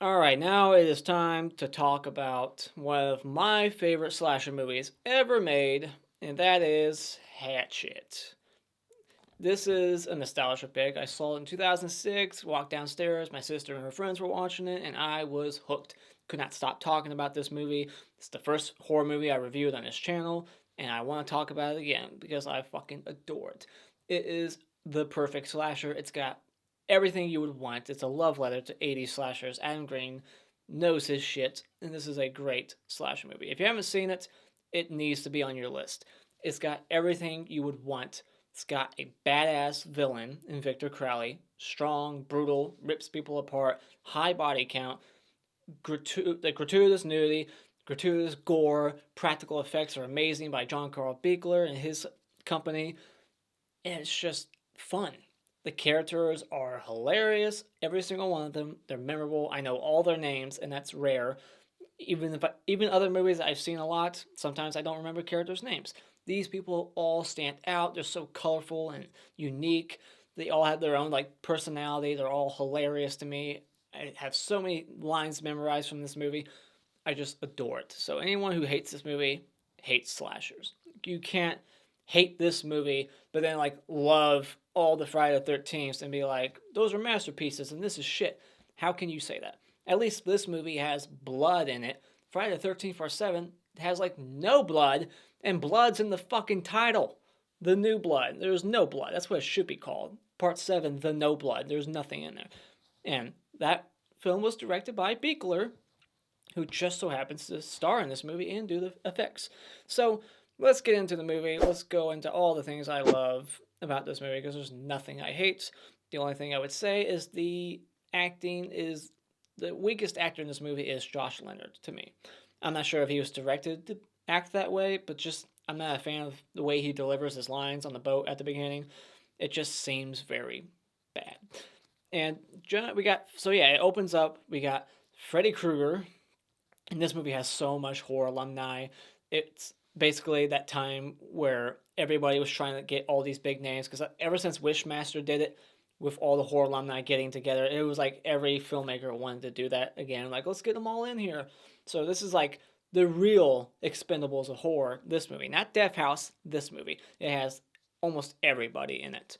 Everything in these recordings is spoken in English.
Alright, now it is time to talk about one of my favorite slasher movies ever made, and that is Hatchet. This is a nostalgia pick. I saw it in 2006, walked downstairs, my sister and her friends were watching it, and I was hooked. Could not stop talking about this movie. It's the first horror movie I reviewed on this channel, and I want to talk about it again because I fucking adore it. It is the perfect slasher. It's got everything you would want. It's a love letter to 80s slashers. Adam Green knows his shit, and this is a great slasher movie. If you haven't seen it, it needs to be on your list. It's got everything you would want. It's got a badass villain in Victor Crowley. Strong, brutal, rips people apart, high body count, the gratuitous nudity, gratuitous gore, practical effects are amazing by John Carl Buechler and his company, and it's just fun. The characters are hilarious, every single one of them. They're memorable. I know all their names, and that's rare. Even other movies I've seen a lot, sometimes I don't remember characters' names. These people all stand out. They're so colorful and unique. They all have their own personality. They're all hilarious to me. I have so many lines memorized from this movie. I just adore it. So anyone who hates this movie hates slashers. You can't hate this movie, but then love all the Friday the 13th and be like, those are masterpieces and this is shit. How can you say that? At least this movie has blood in it. Friday the 13th Part 7 has no blood, and blood's in the fucking title. The New Blood. There's no blood. That's what it should be called. Part 7, The No Blood. There's nothing in there. And that film was directed by Buechler, who just so happens to star in this movie and do the effects. So let's get into the movie. Let's go into all the things I love about this movie because there's nothing I hate. The only thing I would say is the acting is the weakest actor in this movie is Josh Leonard to me. I'm not sure if he was directed to act that way, but just I'm not a fan of the way he delivers his lines on the boat at the beginning. It just seems very bad. And it opens up. We got Freddy Krueger, and this movie has so much horror alumni. It's basically that time where everybody was trying to get all these big names because ever since Wishmaster did it with all the horror alumni getting together, it was like every filmmaker wanted to do that again. Like, let's get them all in here. So this is like the real Expendables of horror. This movie, not Death House. This movie, it has almost everybody in it.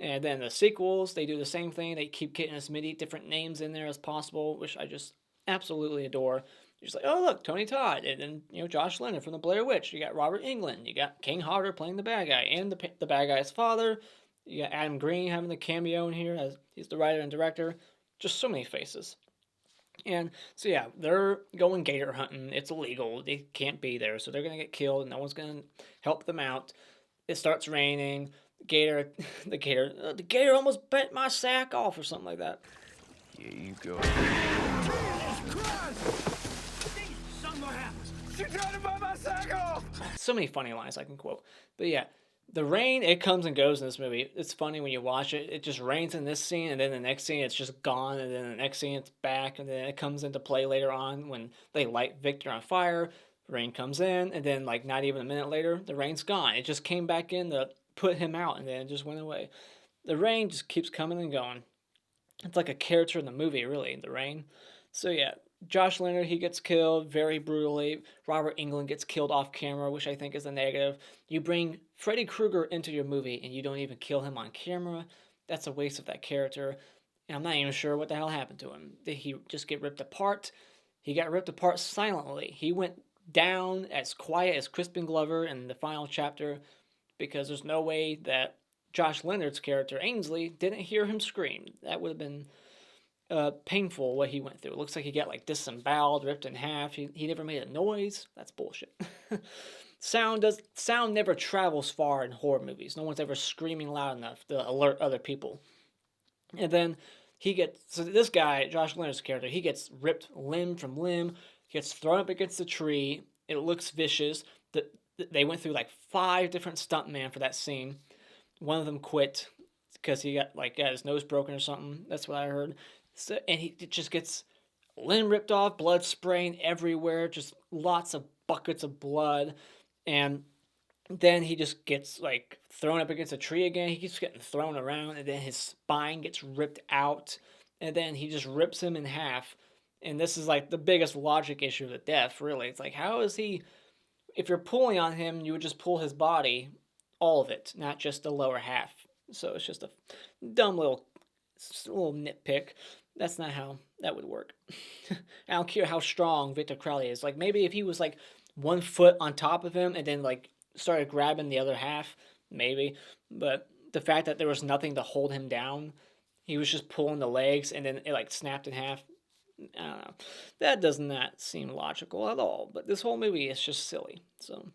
And then the sequels, they do the same thing. They keep getting as many different names in there as possible, which I just absolutely adore. You're just like, oh look, Tony Todd, and then Josh Leonard from the Blair Witch. You got Robert Englund. You got King Hodder playing the bad guy and the bad guy's father. You got Adam Green having the cameo in here as he's the writer and director. Just so many faces. And so yeah, they're going gator hunting. It's illegal. They can't be there, so they're gonna get killed, and no one's gonna help them out. It starts raining. Gator, the gator almost bent my sack off or something like that. Here you go. She tried to bite my sack off! So many funny lines I can quote. But yeah, the rain, it comes and goes in this movie. It's funny when you watch it. It just rains in this scene, and then the next scene it's just gone, and then the next scene it's back, and then it comes into play later on when they light Victor on fire. Rain comes in, and then not even a minute later, the rain's gone. It just came back in to put him out, and then it just went away. The rain just keeps coming and going. It's like a character in the movie, really, the rain. So yeah, Josh Leonard, he gets killed very brutally. Robert Englund gets killed off camera, which I think is a negative. You bring Freddy Krueger into your movie and you don't even kill him on camera. That's a waste of that character. And I'm not even sure what the hell happened to him. Did he just get ripped apart? He got ripped apart silently. He went down as quiet as Crispin Glover in the final chapter because there's no way that Josh Leonard's character, Ainsley, didn't hear him scream. That would have been painful what he went through. It looks like he got disemboweled, ripped in half. He never made a noise. That's bullshit. Sound never travels far in horror movies. No one's ever screaming loud enough to alert other people. And then this guy, Josh Leonard's character, he gets ripped limb from limb. He gets thrown up against a tree. It looks vicious. They went through 5 different stuntmen for that scene. One of them quit because he got his nose broken or something. That's what I heard. So, and he just gets limb ripped off, blood spraying everywhere, just lots of buckets of blood. And then he just gets thrown up against a tree again. He keeps getting thrown around, and then his spine gets ripped out, and then he just rips him in half. And this is like the biggest logic issue of the death, really. It's like, how is he, if you're pulling on him, you would just pull his body, all of it, not just the lower half. So it's just a dumb little nitpick. That's not how that would work. I don't care how strong Victor Crowley is. Like, maybe if he was like 1 foot on top of him and then like started grabbing the other half, maybe. But the fact that there was nothing to hold him down, he was just pulling the legs and then it like snapped in half. I don't know. That does not seem logical at all. But this whole movie is just silly. So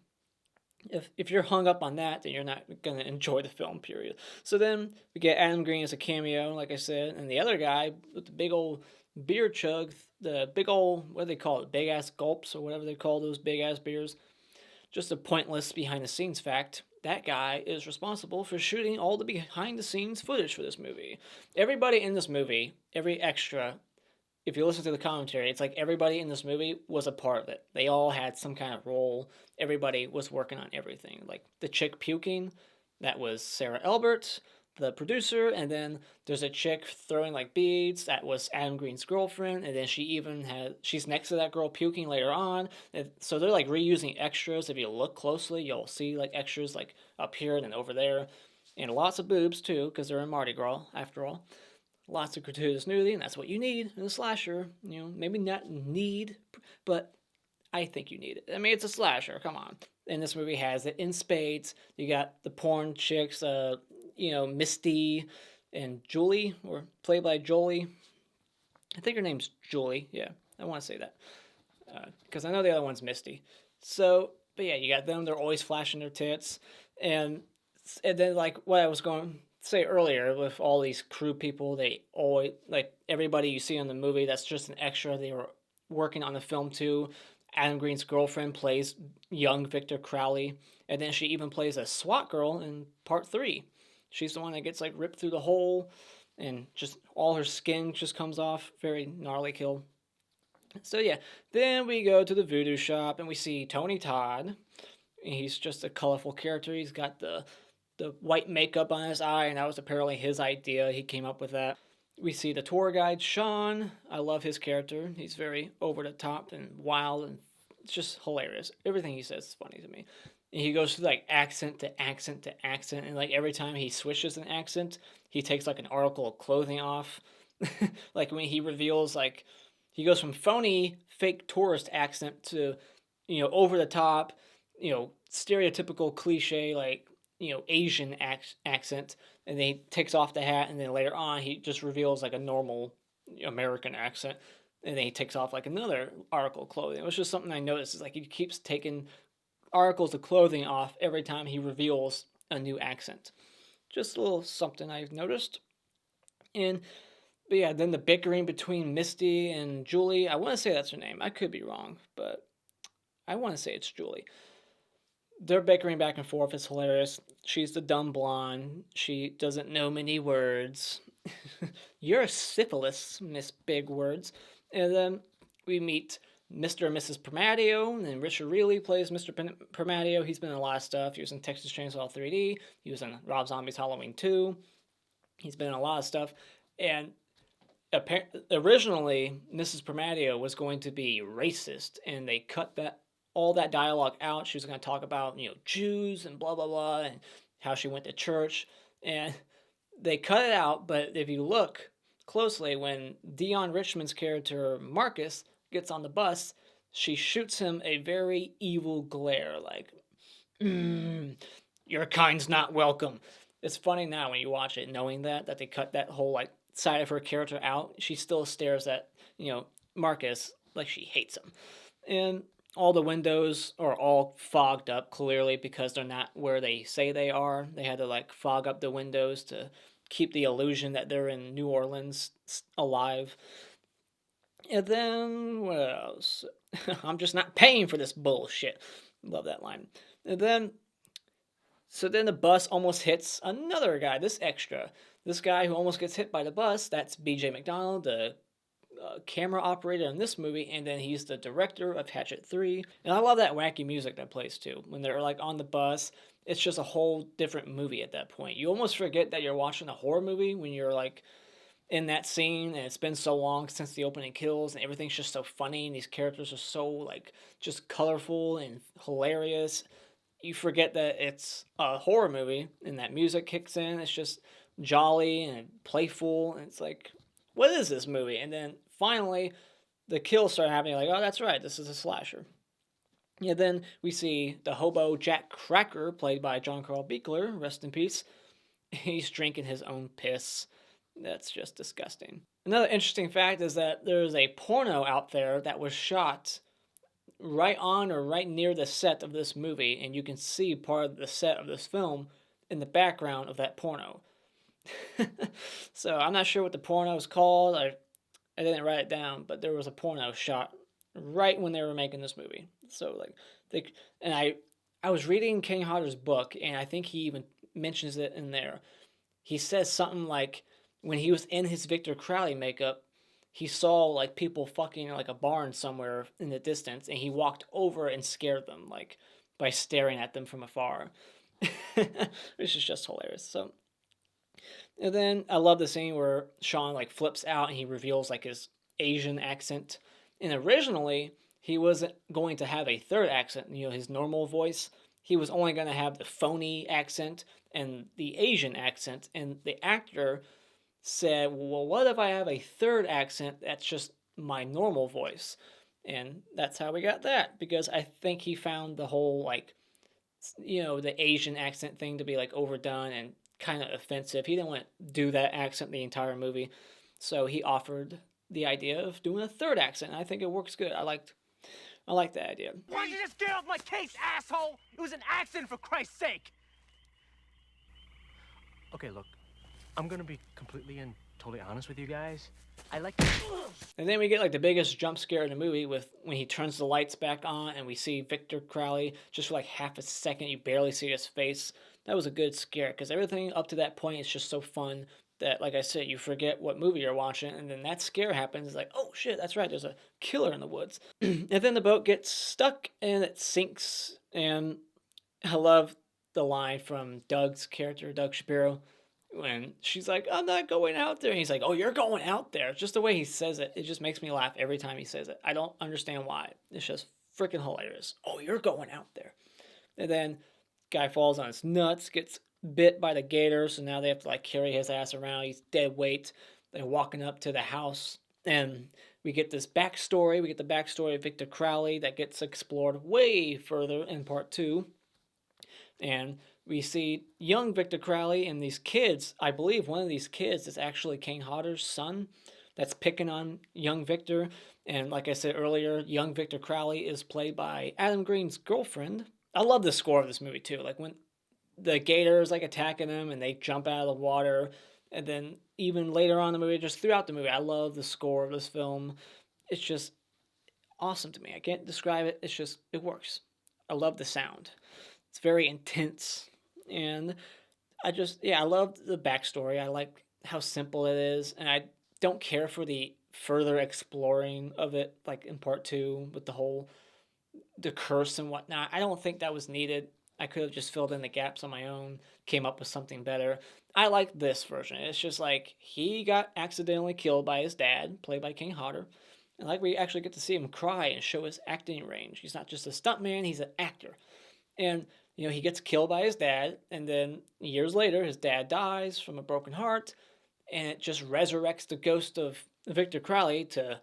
if you're hung up on that, then you're not gonna enjoy the film. Period. So then we get Adam Green as a cameo, like I said, and the other guy with the big old beer chug, the big old, what do they call it, big ass gulps or whatever they call those big ass beers. Just a pointless behind the scenes fact. That guy is responsible for shooting all the behind the scenes footage for this movie. Everybody in this movie, every extra, if you listen to the commentary, it's like everybody in this movie was a part of it. They all had some kind of role. Everybody was working on everything. Like the chick puking, that was Sarah Elbert, the producer, and then there's a chick throwing like beads, that was Adam Green's girlfriend, and then she's next to that girl puking later on. And so they're like reusing extras. If you look closely, you'll see like extras like up here and then over there. And lots of boobs too, because they're in Mardi Gras after all. Lots of gratuitous nudity, and that's what you need in a slasher. You know, maybe not need, but I think you need it. I mean, it's a slasher. Come on. And this movie has it in spades. You got the porn chicks, Misty and Julie, or played by Jolie. I think her name's Julie. Yeah, I want to say that. Because I know the other one's Misty. So, but yeah, you got them. They're always flashing their tits. And then, like, what I was going say earlier, with all these crew people, they always, like, everybody you see in the movie that's just an extra, they were working on the film too. Adam Green's girlfriend plays young Victor Crowley, and then she even plays a SWAT girl in part 3. She's the one that gets like ripped through the hole and just all her skin just comes off. Very gnarly kill. So yeah, then we go to the voodoo shop and we see Tony Todd. He's just a colorful character. He's got the white makeup on his eye, and that was apparently his idea. He came up with that. We see the tour guide, Shawn. I love his character. He's very over the top and wild, and it's just hilarious. Everything he says is funny to me. And he goes through like accent to accent to accent, and like every time he switches an accent, he takes like an article of clothing off. Like when he reveals, like, he goes from phony, fake tourist accent to, over the top, stereotypical cliche, like, Asian accent, and then he takes off the hat, and then later on he just reveals like a normal American accent, and then he takes off like another article of clothing. It was just something I noticed. Is like he keeps taking articles of clothing off every time he reveals a new accent. Just a little something I've noticed. But yeah, then the bickering between Misty and Julie. I want to say that's her name. I could be wrong, but I want to say it's Julie. They're bickering back and forth. It's hilarious. She's the dumb blonde. She doesn't know many words. You're a syphilis, Miss Big Words. And then we meet Mr. and Mrs. Primadio, and Richard Reilly plays Mr. Primadio. He's been in a lot of stuff. He was in Texas Chainsaw 3D. He was in Rob Zombie's Halloween 2. He's been in a lot of stuff. And originally, Mrs. Primadio was going to be racist, and they cut all that dialogue out. She was going to talk about, Jews and blah, blah, blah, and how she went to church. And they cut it out, but if you look closely, when Deon Richmond's character, Marcus, gets on the bus, she shoots him a very evil glare, like, your kind's not welcome. It's funny now when you watch it, knowing that they cut that whole, like, side of her character out. She still stares at, Marcus like she hates him. And all the windows are all fogged up, clearly, because they're not where they say they are. They had to, like, fog up the windows to keep the illusion that they're in New Orleans alive. And then, what else? I'm just not paying for this bullshit. Love that line. And then, so then the bus almost hits another guy, this extra. This guy who almost gets hit by the bus, that's BJ McDonald, the camera operator in this movie, and then he's the director of Hatchet 3. And I love that wacky music that plays too. When they're like on the bus, it's just a whole different movie at that point. You almost forget that you're watching a horror movie when you're like in that scene, and it's been so long since the opening kills, and everything's just so funny, and these characters are so like just colorful and hilarious. You forget that it's a horror movie, and that music kicks in. It's just jolly and playful, and it's like, what is this movie? And then finally, the kills start happening. Like, oh, that's right, this is a slasher. Yeah, then we see the hobo Jack Cracker, played by John Carl Buechler, rest in peace. He's drinking his own piss. That's just disgusting. Another interesting fact is that there's a porno out there that was shot right on or right near the set of this movie, and you can see part of the set of this film in the background of that porno. So I'm not sure what the porno is called. I didn't write it down, but there was a porno shot right when they were making this movie. So like I was reading Kane Hodder's book, and I think he even mentions it in there. He says something like when he was in his Victor Crowley makeup, he saw like people fucking like a barn somewhere in the distance, and he walked over and scared them like by staring at them from afar. Which is just hilarious. So, and then I love the scene where Shawn like flips out and he reveals like his Asian accent. And originally he wasn't going to have a third accent, his normal voice. He was only going to have the phony accent and the Asian accent. And the actor said, well, what if I have a third accent that's just my normal voice? And that's how we got that, because I think he found the whole like, the Asian accent thing to be like overdone and kind of offensive. He didn't want to do that accent the entire movie, so he offered the idea of doing a third accent. And I think it works good. I like that idea. Why'd you just get off my case, asshole? It was an accident, for Christ's sake. Okay, look, I'm gonna be completely and totally honest with you guys. I like to... And then we get like the biggest jump scare in the movie with when he turns the lights back on and we see Victor Crowley just for like half a second. You barely see his face. That was a good scare, because everything up to that point is just so fun that, like I said, you forget what movie you're watching, and then that scare happens. It's like, oh shit, that's right, there's a killer in the woods. And then the boat gets stuck and it sinks. And I love the line from Doug's character, Doug Shapiro, when she's like, I'm not going out there. And he's like, oh, you're going out there. Just the way he says it, it just makes me laugh every time he says it. I don't understand why. It's just freaking hilarious. Oh, you're going out there. And then guy falls on his nuts, gets bit by the gator, so now they have to like carry his ass around. He's dead weight. They're walking up to the house, and we get this backstory. We get the backstory of Victor Crowley that gets explored way further in part 2. And we see young Victor Crowley and these kids. I believe one of these kids is actually Kane Hodder's son that's picking on young Victor. And like I said earlier, young Victor Crowley is played by Adam Green's girlfriend. I love the score of this movie too. Like when the gators like attacking them and they jump out of the water. And then even later on in the movie, just throughout the movie, I love the score of this film. It's just awesome to me. I can't describe it. It's just, it works. I love the sound. It's very intense. And I love the backstory. I like how simple it is. And I don't care for the further exploring of it, like in part 2 with the curse and whatnot. I don't think that was needed. I could have just filled in the gaps on my own, came up with something better. I like this version. It's just like he got accidentally killed by his dad, played by Kane Hodder. And like we actually get to see him cry and show his acting range. He's not just a stuntman, he's an actor. And, he gets killed by his dad, and then years later, his dad dies from a broken heart, and it just resurrects the ghost of Victor Crowley to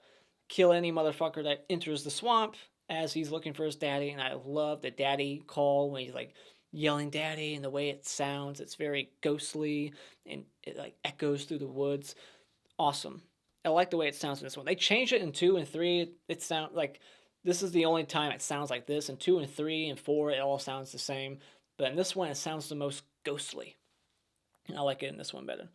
kill any motherfucker that enters the swamp as he's looking for his daddy. And I love the daddy call when he's like yelling daddy, and the way it sounds. It's very ghostly, and it like echoes through the woods. Awesome. I like the way it sounds in this one. They changed it in 2 and 3. It sounds like this is the only time it sounds like this. In 2 and 3 and 4, it all sounds the same. But in this one, it sounds the most ghostly. And I like it in this one better.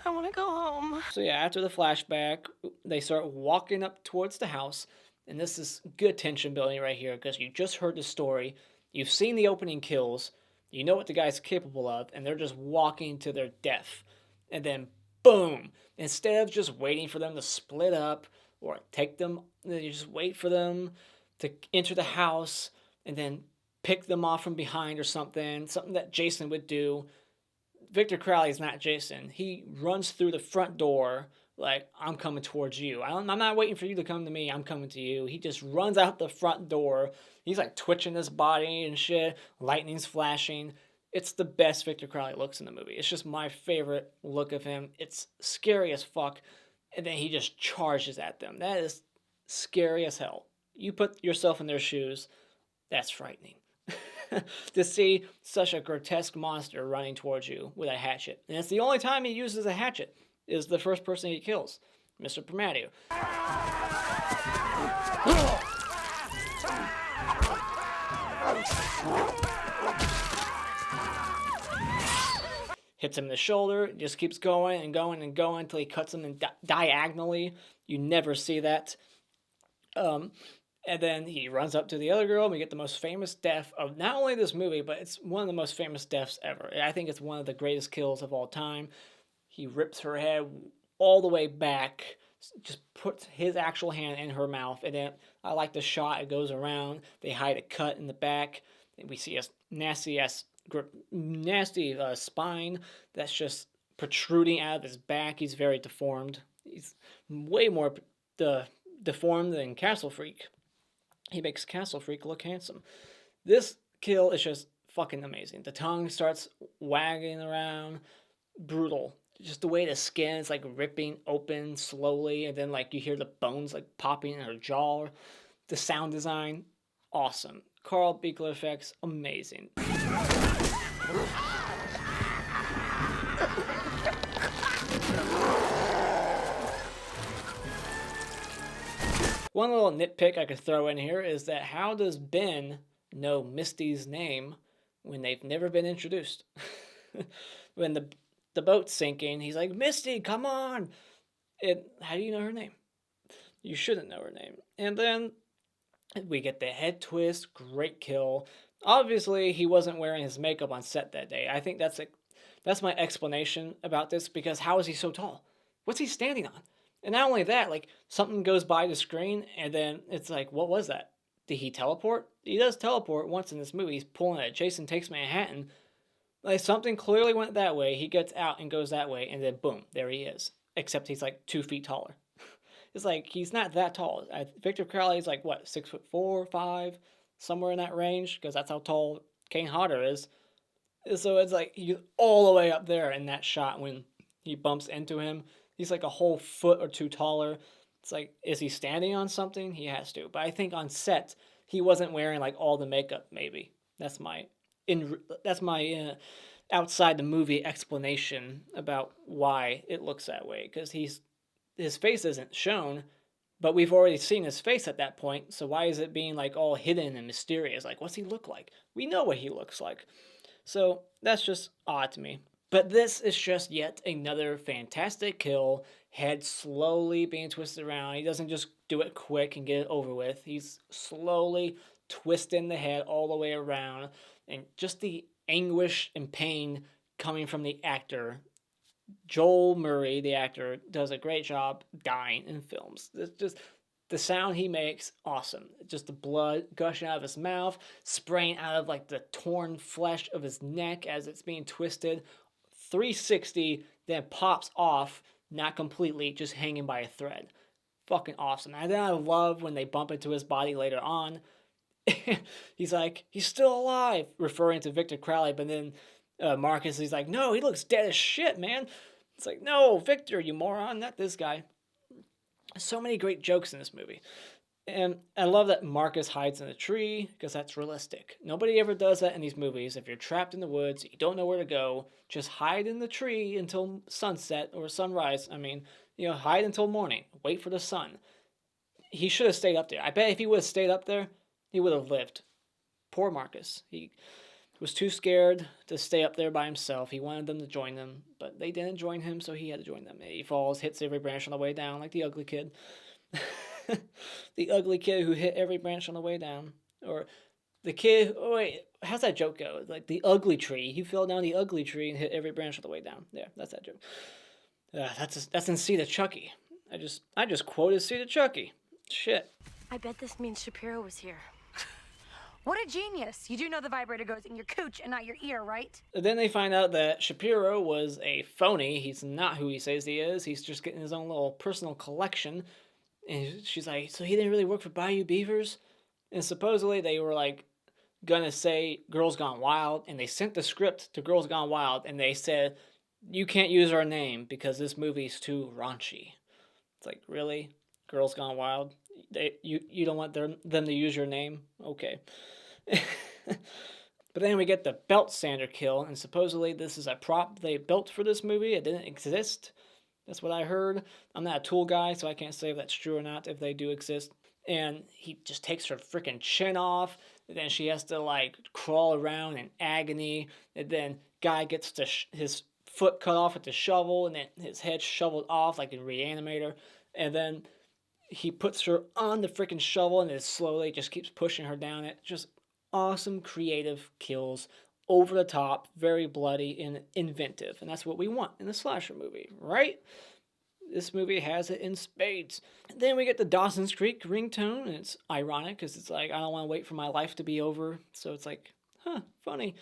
I want to go home. So yeah, after the flashback, they start walking up towards the house. And this is good tension building right here, because you just heard the story. You've seen the opening kills. You know what the guy's capable of, and they're just walking to their death. And then, boom! Instead of just waiting for them to split up or take them, you just wait for them to enter the house, and then, pick them off from behind or something that Jason would do. Victor Crowley is not Jason. He runs through the front door like, I'm coming towards you. I'm not waiting for you to come to me. I'm coming to you. He just runs out the front door. He's like twitching his body and shit. Lightning's flashing. It's the best Victor Crowley looks in the movie. It's just my favorite look of him. It's scary as fuck. And then he just charges at them. That is scary as hell. You put yourself in their shoes. That's frightening. To see such a grotesque monster running towards you with a hatchet. And it's the only time he uses a hatchet, is the first person he kills, Mr. Permatio. Hits him in the shoulder, just keeps going and going and going until he cuts him in diagonally. You never see that. And then he runs up to the other girl, and we get the most famous death of not only this movie, but it's one of the most famous deaths ever. I think it's one of the greatest kills of all time. He rips her head all the way back, just puts his actual hand in her mouth, and then I like the shot. It goes around. They hide a cut in the back, and we see a nasty spine that's just protruding out of his back. He's very deformed. He's way more deformed than Castle Freak. He makes Castle Freak look handsome. This kill is just fucking amazing. The tongue starts wagging around. Brutal. Just the way the skin is like ripping open slowly, and then like you hear the bones like popping in her jaw. The sound design, awesome. Carl Buechler effects, amazing. One little nitpick I could throw in here is that how does Ben know Misty's name when they've never been introduced? When the boat's sinking, he's like, Misty, come on! How do you know her name? You shouldn't know her name. And then we get the head twist, great kill. Obviously, he wasn't wearing his makeup on set that day. I think that's my explanation about this, because how is he so tall? What's he standing on? And not only that, like, something goes by the screen, and then it's like, what was that? Did he teleport? He does teleport once in this movie. He's pulling at Jason Takes Manhattan. Like, something clearly went that way. He gets out and goes that way, and then boom, there he is. Except he's like 2 feet taller. It's like, he's not that tall. Victor Crowley's like, what, 6'4", 5", somewhere in that range, because that's how tall Kane Hodder is. So it's like, he's all the way up there in that shot when he bumps into him. He's like a whole foot or two taller. It's like, is he standing on something? He has to. But I think on set, he wasn't wearing like all the makeup, maybe. That's my outside the movie explanation about why it looks that way. Because his face isn't shown, but we've already seen his face at that point. So why is it being like all hidden and mysterious? Like, what's he look like? We know what he looks like. So that's just odd to me. But this is just yet another fantastic kill. Head slowly being twisted around. He doesn't just do it quick and get it over with. He's slowly twisting the head all the way around. And just the anguish and pain coming from the actor. Joel Murray, the actor, does a great job dying in films. It's just the sound he makes, awesome. Just the blood gushing out of his mouth, spraying out of like the torn flesh of his neck as it's being twisted. 360, then pops off, not completely, just hanging by a thread. Fucking awesome. And then I love when they bump into his body later on. He's like, he's still alive, referring to Victor Crowley, but then Marcus, he's like, no, he looks dead as shit, man. It's like, no, Victor, you moron, not this guy. So many great jokes in this movie. And I love that Marcus hides in a tree, because that's realistic. Nobody ever does that in these movies. If you're trapped in the woods, you don't know where to go, just hide in the tree until sunset or sunrise. I mean, hide until morning. Wait for the sun. He should have stayed up there. I bet if he would have stayed up there, he would have lived. Poor Marcus. He was too scared to stay up there by himself. He wanted them to join him, but they didn't join him, so he had to join them. He falls, hits every branch on the way down, like the ugly kid. The ugly kid who hit every branch on the way down. Or the kid, how's that joke go? Like the ugly tree. He fell down the ugly tree and hit every branch on the way down. There, that's that joke. That's in Seed of Chucky. I just quoted Seed of Chucky. Shit. I bet this means Shapiro was here. What a genius. You do know the vibrator goes in your cooch and not your ear, right? And then they find out that Shapiro was a phony. He's not who he says he is. He's just getting his own little personal collection. And she's like, so he didn't really work for Bayou Beavers? And supposedly they were like gonna say Girls Gone Wild, and they sent the script to Girls Gone Wild, and they said, you can't use our name because this movie's too raunchy. It's like, really? Girls Gone Wild? You don't want them to use your name? Okay. But then we get the belt sander kill, and supposedly this is a prop they built for this movie. It didn't exist. That's what I heard. I'm not a tool guy, so I can't say if that's true or not, if they do exist. And he just takes her freaking chin off, and then she has to, like, crawl around in agony, and then guy gets his foot cut off with the shovel, and then his head shoveled off like in Reanimator, and then he puts her on the freaking shovel, and it slowly just keeps pushing her down it. Just awesome creative kills, over the top, very bloody and inventive, and that's what we want in a slasher movie, right? This movie has it in spades. And then we get the Dawson's Creek ringtone, and it's ironic because it's like, I don't want to wait for my life to be over. So it's like, funny,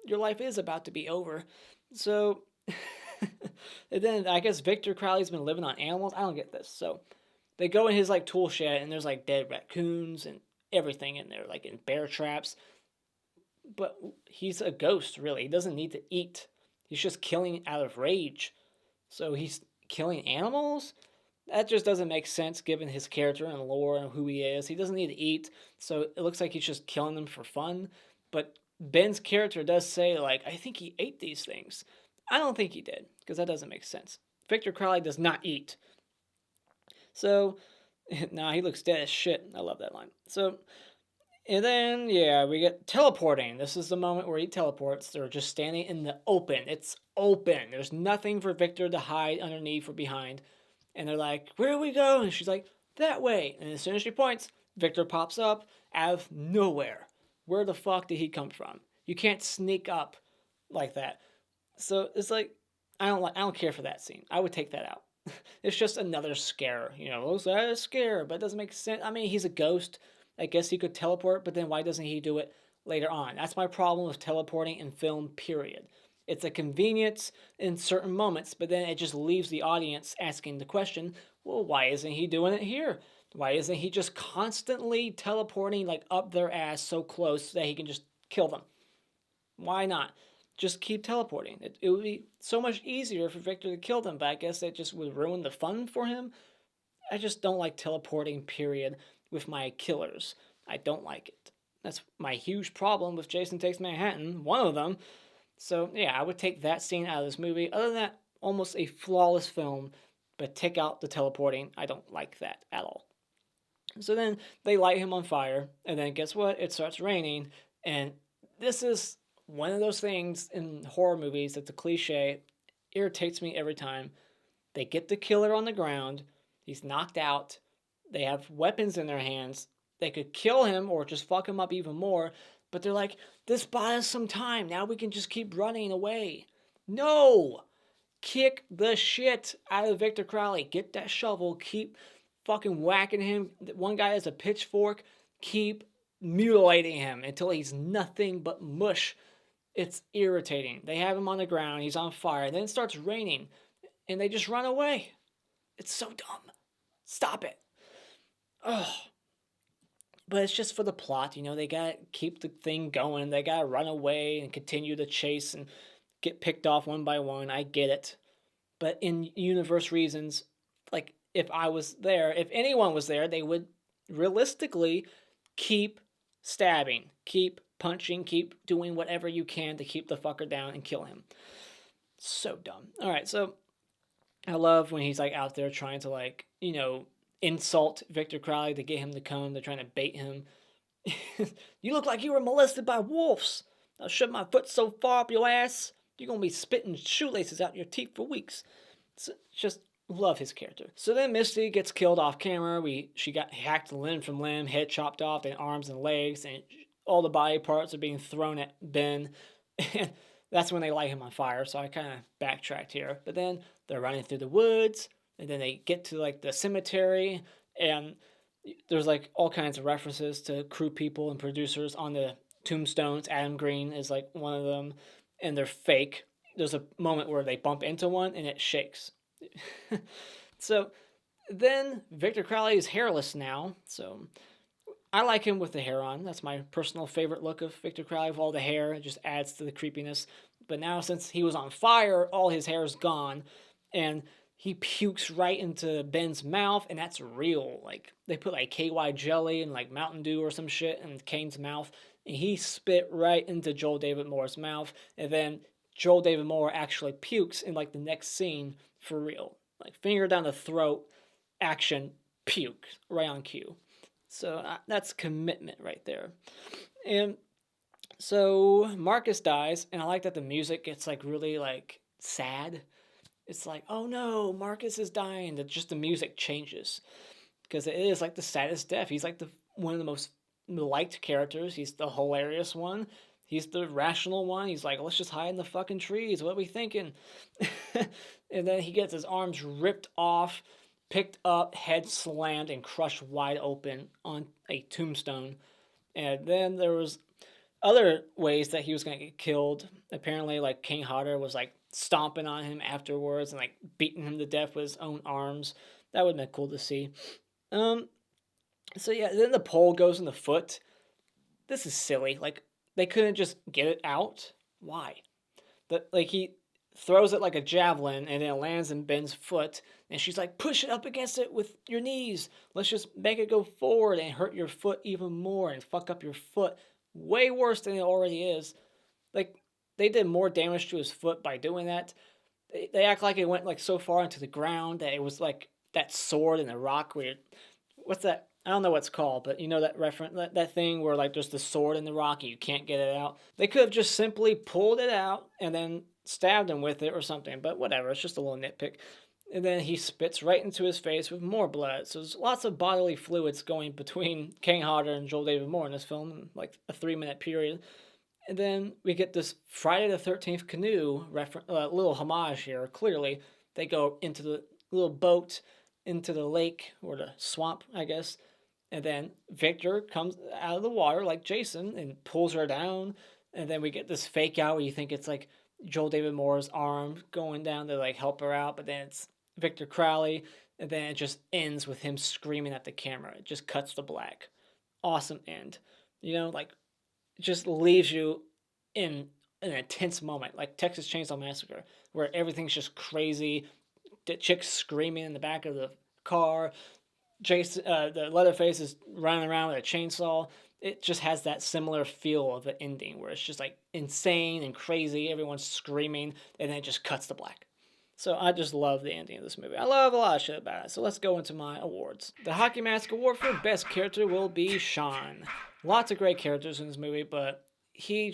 your life is about to be over. So, and then I guess Victor Crowley's been living on animals. I don't get this. So they go in his like tool shed, and there's like dead raccoons and everything in there, like in bear traps. But he's a ghost, really. He doesn't need to eat. He's just killing out of rage. So he's killing animals? That just doesn't make sense given his character and lore and who he is. He doesn't need to eat, so it looks like he's just killing them for fun. But Ben's character does say, like, I think he ate these things. I don't think he did, because that doesn't make sense. Victor Crowley does not eat. So, nah, he looks dead as shit. I love that line. So, and then, yeah, we get teleporting. This is the moment where he teleports. They're just standing in the open. It's open. There's nothing for Victor to hide underneath or behind. And they're like, where do we go? And she's like, that way. And as soon as she points, Victor pops up out of nowhere. Where the fuck did he come from? You can't sneak up like that. So it's like, I don't care for that scene. I would take that out. It's just another scare. You know, it's a scare, but it doesn't make sense. I mean, he's a ghost. I guess he could teleport, but then why doesn't he do it later on? That's my problem with teleporting in film, period. It's a convenience in certain moments, but then it just leaves the audience asking the question, well, why isn't he doing it here? Why isn't he just constantly teleporting like up their ass so close that he can just kill them? Why not? Just keep teleporting. It would be so much easier for Victor to kill them, but I guess that just would ruin the fun for him. I just don't like teleporting, period, with my killers. I don't like it. That's my huge problem with Jason Takes Manhattan, one of them. So, yeah, I would take that scene out of this movie. Other than that, almost a flawless film, but take out the teleporting. I don't like that at all. So then they light him on fire, and then guess what? It starts raining, and this is one of those things in horror movies that's a cliche. Irritates me every time. They get the killer on the ground. He's knocked out. They have weapons in their hands. They could kill him or just fuck him up even more. But they're like, this bought us some time. Now we can just keep running away. No! Kick the shit out of Victor Crowley. Get that shovel. Keep fucking whacking him. One guy has a pitchfork. Keep mutilating him until he's nothing but mush. It's irritating. They have him on the ground. He's on fire. Then it starts raining. And they just run away. It's so dumb. Stop it. Ugh. But it's just for the plot, you know, they gotta keep the thing going. They gotta run away and continue the chase and get picked off one by one. I get it. But in universe reasons, like, if I was there, if anyone was there, they would realistically keep stabbing, keep punching, keep doing whatever you can to keep the fucker down and kill him. So dumb. Alright, so I love when he's, like, out there trying to, like, you know, insult Victor Crowley to get him to come. They're trying to bait him. You look like you were molested by wolves. I'll shove my foot so far up your ass, you're going to be spitting shoelaces out your teeth for weeks. So, just love his character. So then Misty gets killed off camera. She got hacked limb from limb, head chopped off, and arms and legs, and all the body parts are being thrown at Ben. And that's when they light him on fire, so I kind of backtracked here. But then they're running through the woods, and then they get to, like, the cemetery, and There's like all kinds of references to crew people and producers on the tombstones. Adam Green is like one of them, and they're fake. There's a moment where they bump into one and it shakes. So then Victor Crowley is hairless now, so I like him with the hair on. That's my personal favorite look of Victor Crowley with all the hair. It just adds to the creepiness. But now since he was on fire, all his hair is gone, and he pukes right into Ben's mouth, and that's real. Like they put like KY jelly and like Mountain Dew or some shit in Kane's mouth, and he spit right into Joel David Moore's mouth, and then Joel David Moore actually pukes in like the next scene for real. Like finger down the throat, action, puke right on cue. So that's commitment right there. And so Marcus dies, and I like that the music gets like really like sad. It's like, oh no, Marcus is dying. That just the music changes because it is like the saddest death. He's like the one of the most liked characters. He's the hilarious one. He's the rational one. He's like, let's just hide in the fucking trees. What are we thinking? And then he gets his arms ripped off, picked up, head slammed, and crushed wide open on a tombstone. And then there was other ways that he was going to get killed. Apparently, like King Hodder was like stomping on him afterwards and like beating him to death with his own arms. That would have been cool to see. So yeah, then the pole goes in the foot. This is silly. Like they couldn't just get it out. Why? Like he throws it like a javelin and then it lands in Ben's foot. And she's like, push it up against it with your knees. Let's just make it go forward and hurt your foot even more and fuck up your foot way worse than it already is. Like they did more damage to his foot by doing that. They act like it went like so far into the ground that it was like that sword in the rock where what's that? I don't know what it's called, but you know that reference, that thing where like there's the sword in the rock and you can't get it out. They could have just simply pulled it out and then stabbed him with it or something, but whatever. It's just a little nitpick. And then he spits right into his face with more blood. So there's lots of bodily fluids going between King Hodder and Joel David Moore in this film in like a 3-minute period. And then we get this Friday the 13th canoe little homage here. Clearly, they go into the little boat into the lake or the swamp, I guess. And then Victor comes out of the water like Jason and pulls her down. And then we get this fake out where you think it's like Joel David Moore's arm going down to like help her out, but then it's Victor Crowley, and then it just ends with him screaming at the camera. It just cuts to black. Awesome end. You know, like just leaves you in an intense moment, like Texas Chainsaw Massacre, where everything's just crazy. The chick's screaming in the back of the car. Jason, the Leatherface is running around with a chainsaw. It just has that similar feel of the ending where it's just like insane and crazy. Everyone's screaming, and then it just cuts to black. So I just love the ending of this movie. I love a lot of shit about it. So let's go into my awards. The Hockey Mask Award for Best Character will be Shawn. Lots of great characters in this movie, but he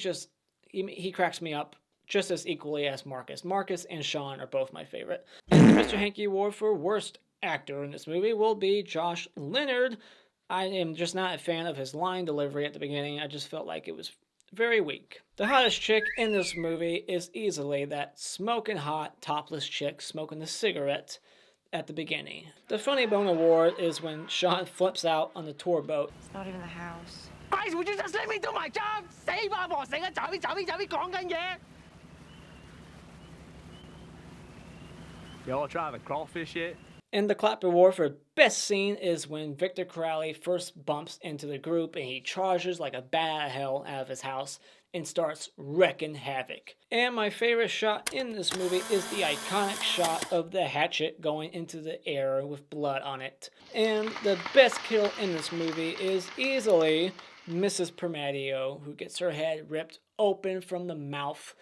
cracks me up just as equally as Marcus. Marcus and Shawn are both my favorite. And the Mr. Hanky Award for Worst Actor in this movie will be Josh Leonard. I am just not a fan of his line delivery at the beginning. I just felt like it was very weak. The hottest chick in this movie is easily that smoking hot, topless chick smoking the cigarette at the beginning. The Funny Bone Award is when Shawn flips out on the tour boat. It's not even the house. Guys, would you just let me do my job? Save our boss. Y'all try the crawfish yet? And the Clap Award for Best Scene is when Victor Crowley first bumps into the group and he charges like a bat out of hell out of his house and starts wrecking havoc. And my favorite shot in this movie is the iconic shot of the hatchet going into the air with blood on it. And the best kill in this movie is easily Mrs. Permadio, who gets her head ripped open from the mouth.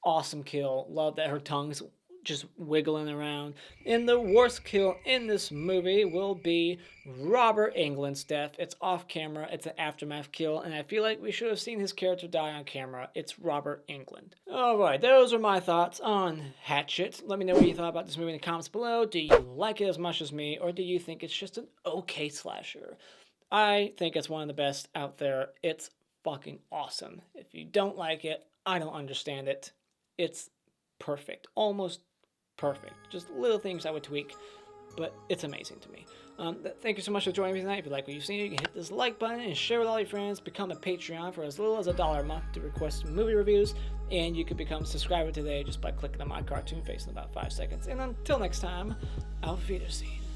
Awesome kill. Love that her tongue's just wiggling around. And the worst kill in this movie will be Robert Englund's death. It's off camera, it's an aftermath kill, and I feel like we should have seen his character die on camera. It's Robert Englund. Alright, those are my thoughts on Hatchet. Let me know what you thought about this movie in the comments below. Do you like it as much as me, or do you think it's just an okay slasher? I think it's one of the best out there. It's fucking awesome. If you don't like it, I don't understand it. It's perfect. Almost perfect. Just little things I would tweak. but it's amazing to me. Thank you so much for joining me tonight. If you like what you've seen, you can hit this like button and share with all your friends. Become a Patreon for as little as $1 a month to request movie reviews, and you can become a subscriber today just by clicking on my cartoon face in about 5 seconds. And until next time, Auf Wiedersehen.